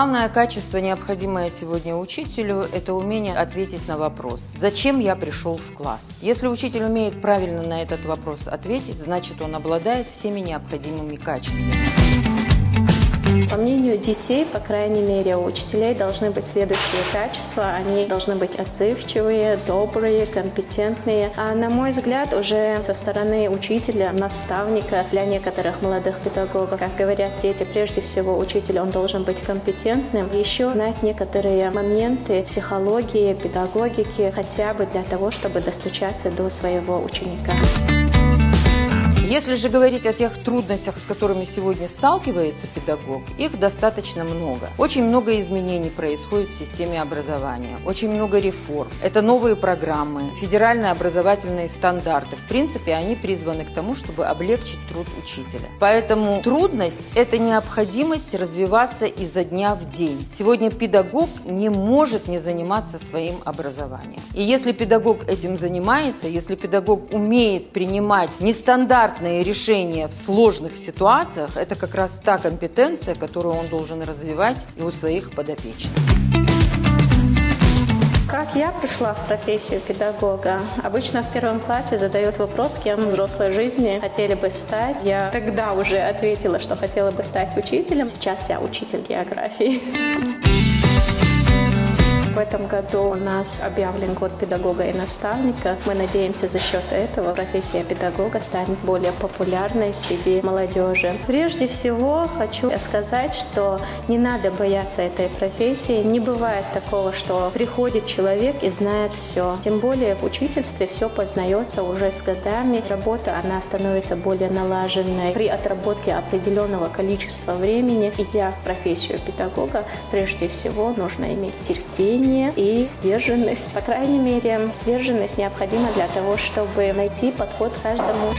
Главное качество, необходимое сегодня учителю, это умение ответить на вопрос: зачем я пришел в класс? Если учитель умеет правильно на этот вопрос ответить, значит, он обладает всеми необходимыми качествами. По мнению детей, по крайней мере, у учителей должны быть следующие качества. Они должны быть отзывчивые, добрые, компетентные. А на мой взгляд, уже со стороны учителя, наставника, для некоторых молодых педагогов, как говорят дети, прежде всего учитель, он должен быть компетентным. Еще знать некоторые моменты психологии, педагогики, хотя бы для того, чтобы достучаться до своего ученика. Если же говорить о тех трудностях, с которыми сегодня сталкивается педагог, их достаточно много. Очень много изменений происходит в системе образования, очень много реформ. Это новые программы, федеральные образовательные стандарты. В принципе, они призваны к тому, чтобы облегчить труд учителя. Поэтому трудность – это необходимость развиваться изо дня в день. Сегодня педагог не может не заниматься своим образованием. И если педагог этим занимается, если педагог умеет принимать нестандартные решения в сложных ситуациях, это как раз та компетенция, которую он должен развивать и у своих подопечных. Как я пришла в профессию педагога? Обычно в первом классе задают вопрос, кем в взрослой жизни хотели бы стать. Я тогда уже ответила, что хотела бы стать учителем. Сейчас я учитель географии. В этом году у нас объявлен год педагога и наставника. Мы надеемся, за счет этого профессия педагога станет более популярной среди молодежи. Прежде всего, хочу сказать, что не надо бояться этой профессии. Не бывает такого, что приходит человек и знает все. Тем более в учительстве все познается уже с годами. Работа, она становится более налаженной. При отработке определенного количества времени, идя в профессию педагога, прежде всего нужно иметь терпение и сдержанность. По крайней мере, сдержанность необходима для того, чтобы найти подход каждому.